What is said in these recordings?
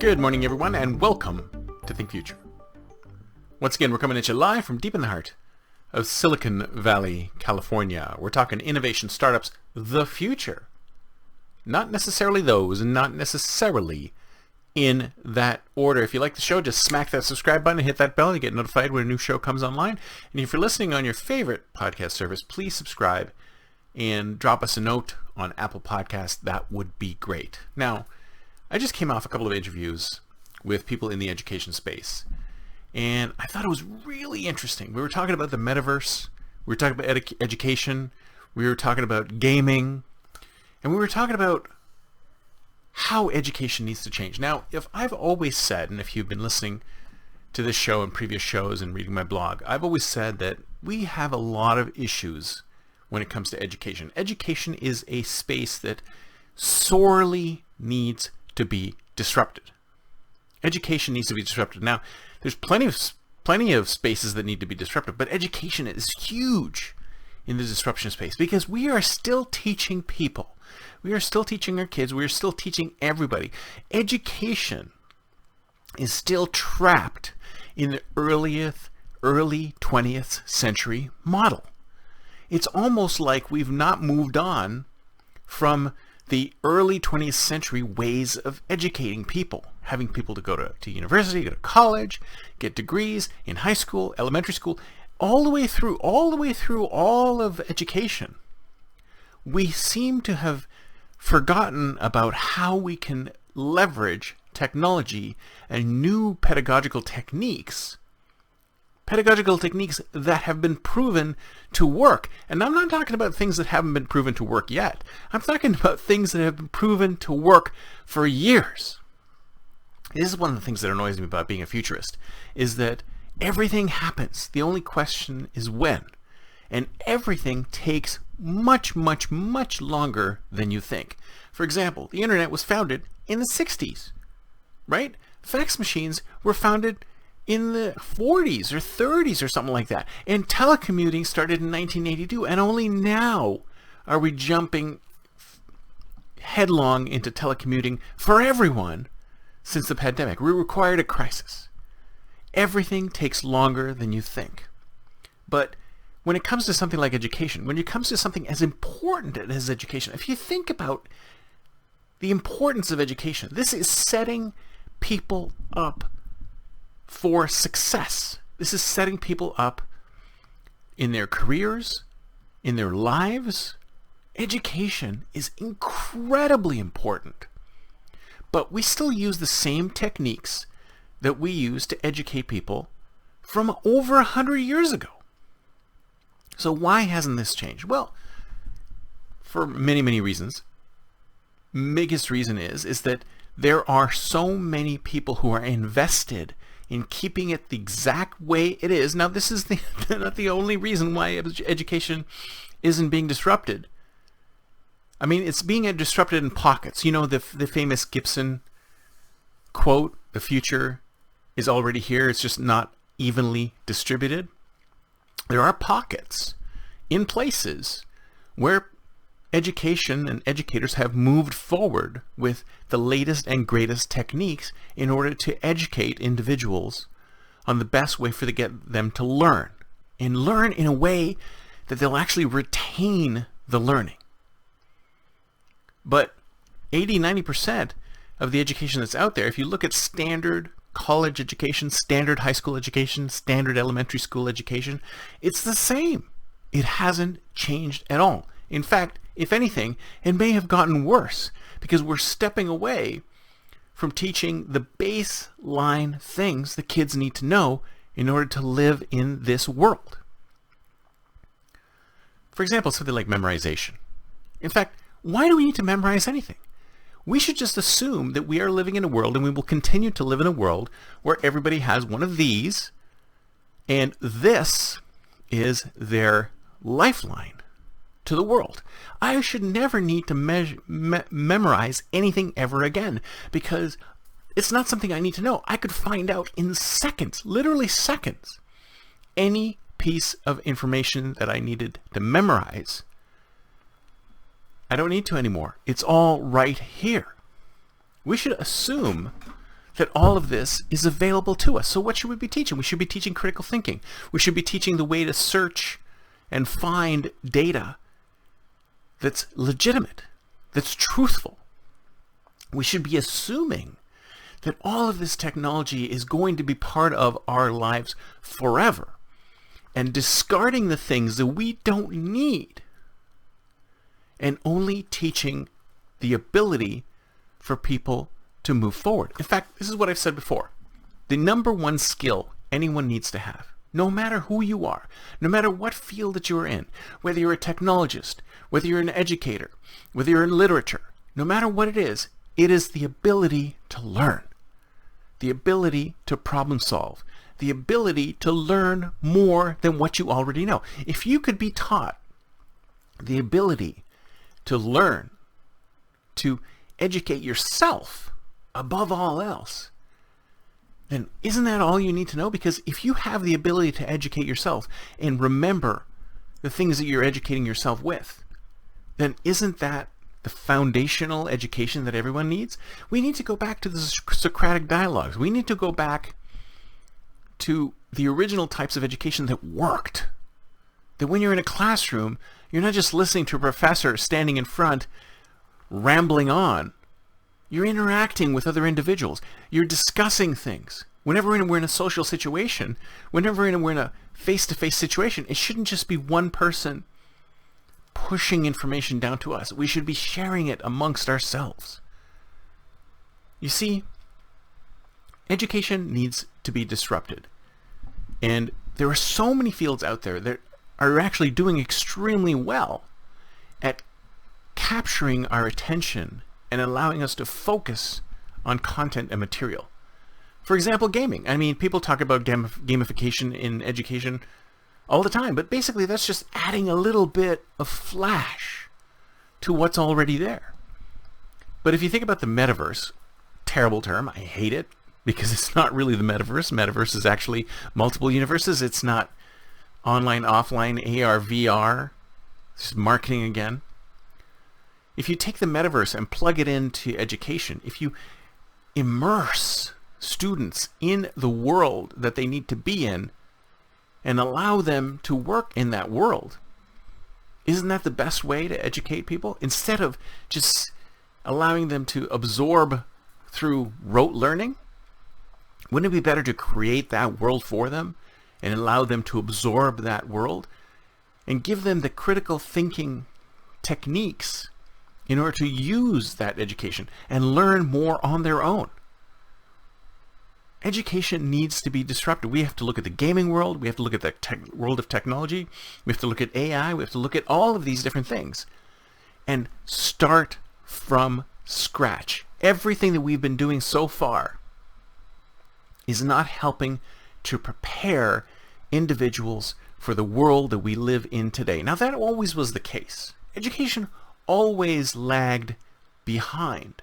Good morning, everyone, and welcome to Think Future. Once again, we're coming at you live from deep in the heart of Silicon Valley, California. We're talking innovation, startups, the future. Not necessarily those, and not necessarily in that order. If you like the show, just smack that subscribe button and hit that bell to get notified when a new show comes online. And if you're listening on your favorite podcast service, please subscribe and drop us a note on Apple Podcasts. That would be great. Now, I just came off a couple of interviews with people in the education space, and I thought it was really interesting. We were talking about the Metaverse, we were talking about education, we were talking about gaming, and we were talking about how education needs to change. Now, if I've always said, and if you've been listening to this show and previous shows and reading my blog, I've always said that we have a lot of issues when it comes to education. Education is a space that sorely needs to be disrupted. Education needs to be disrupted. Now, there's plenty of spaces that need to be disrupted, but education is huge in the disruption space because we are still teaching people. We are still teaching our kids. We are still teaching everybody. Education is still trapped in the early 20th century model. It's almost like we've not moved on from the early 20th century ways of educating people, having people to go to university, go to college, get degrees in high school, elementary school, all the way through all of education. We seem to have forgotten about how we can leverage technology and new pedagogical techniques that have been proven to work. And I'm not talking about things that haven't been proven to work yet. I'm talking about things that have been proven to work for years. This is one of the things that annoys me about being a futurist, is that everything happens. The only question is when. And everything takes much, much, much longer than you think. For example, the internet was founded in the 60s, right? Fax machines were founded in the 40s or 30s or something like that. And telecommuting started in 1982, and only now are we jumping headlong into telecommuting for everyone since the pandemic. We required a crisis. Everything takes longer than you think. But when it comes to something like education, when it comes to something as important as education, if you think about the importance of education, this is setting people up for success. This is setting people up in their careers, in their lives. Education is incredibly important. But we still use the same techniques that we use to educate people from over 100 years ago. So why hasn't this changed? Well, for many, many reasons. Biggest reason is that there are so many people who are invested in keeping it the exact way it is. Now, this is not the only reason why education isn't being disrupted. I mean, it's being disrupted in pockets. You know, the famous Gibson quote, "The future is already here, it's just not evenly distributed." There are pockets in places where education and educators have moved forward with the latest and greatest techniques in order to educate individuals on the best way for to get them to learn, and learn in a way that they'll actually retain the learning. But 80-90% of the education that's out there, if you look at standard college education, standard high school education, standard elementary school education, it's the same. It hasn't changed at all. In fact, if anything, it may have gotten worse because we're stepping away from teaching the baseline things the kids need to know in order to live in this world. For example, something like memorization. In fact, why do we need to memorize anything? We should just assume that we are living in a world, and we will continue to live in a world, where everybody has one of these, and this is their lifeline to the world. I should never need to memorize anything ever again, because it's not something I need to know. I could find out in seconds, literally seconds, any piece of information that I needed to memorize. I don't need to anymore. It's all right here. We should assume that all of this is available to us. So what should we be teaching? We should be teaching critical thinking. We should be teaching the way to search and find data that's legitimate, that's truthful. We should be assuming that all of this technology is going to be part of our lives forever, and discarding the things that we don't need, and only teaching the ability for people to move forward. In fact, this is what I've said before. The number one skill anyone needs to have, no matter who you are, no matter what field that you're in, whether you're a technologist, whether you're an educator, whether you're in literature, no matter what it is the ability to learn, the ability to problem solve, the ability to learn more than what you already know. If you could be taught the ability to learn, to educate yourself above all else, then isn't that all you need to know? Because if you have the ability to educate yourself and remember the things that you're educating yourself with, then isn't that the foundational education that everyone needs? We need to go back to the Socratic dialogues. We need to go back to the original types of education that worked. That when you're in a classroom, you're not just listening to a professor standing in front, rambling on. You're interacting with other individuals. You're discussing things. Whenever we're in a social situation, whenever we're in a face-to-face situation, it shouldn't just be one person pushing information down to us. We should be sharing it amongst ourselves. You see, education needs to be disrupted. And there are so many fields out there that are actually doing extremely well at capturing our attention and allowing us to focus on content and material. For example, gaming. I mean, people talk about gamification in education all the time, but basically that's just adding a little bit of flash to what's already there. But if you think about the metaverse, terrible term, I hate it, because it's not really the metaverse. Metaverse is actually multiple universes. It's not online, offline, AR, VR. It's marketing again. If you take the metaverse and plug it into education, if you immerse students in the world that they need to be in and allow them to work in that world, isn't that the best way to educate people? Instead of just allowing them to absorb through rote learning, wouldn't it be better to create that world for them and allow them to absorb that world and give them the critical thinking techniques in order to use that education and learn more on their own? Education needs to be disrupted. We have to look at the gaming world. We have to look at the world of technology. We have to look at AI. We have to look at all of these different things and start from scratch. Everything that we've been doing so far is not helping to prepare individuals for the world that we live in today. Now, that always was the case. Education always lagged behind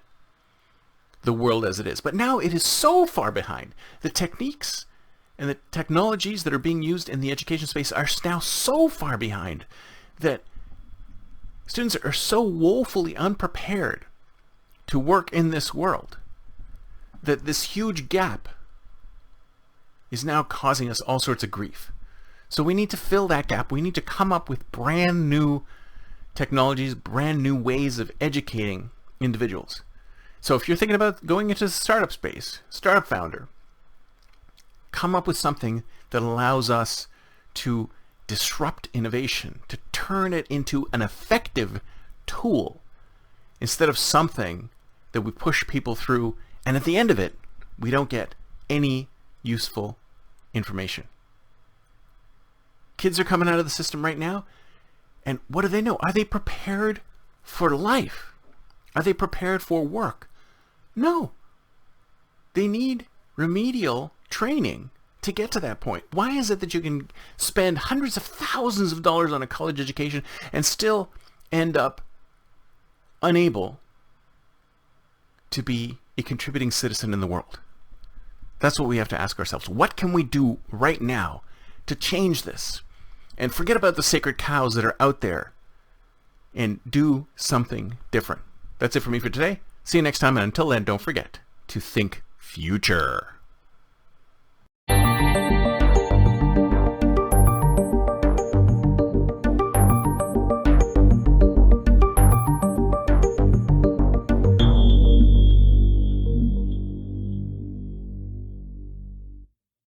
the world as it is. But now it is so far behind. The techniques and the technologies that are being used in the education space are now so far behind that students are so woefully unprepared to work in this world that this huge gap is now causing us all sorts of grief. So we need to fill that gap. We need to come up with brand new technologies, brand new ways of educating individuals. So if you're thinking about going into the startup space, startup founder, come up with something that allows us to disrupt innovation, to turn it into an effective tool instead of something that we push people through, and at the end of it, we don't get any useful information. Kids are coming out of the system right now, and what do they know? Are they prepared for life? Are they prepared for work? No. They need remedial training to get to that point. Why is it that you can spend hundreds of thousands of dollars on a college education and still end up unable to be a contributing citizen in the world? That's what we have to ask ourselves. What can we do right now to change this? And forget about the sacred cows that are out there and do something different. That's it for me for today. See you next time, and until then, don't forget to think future. future.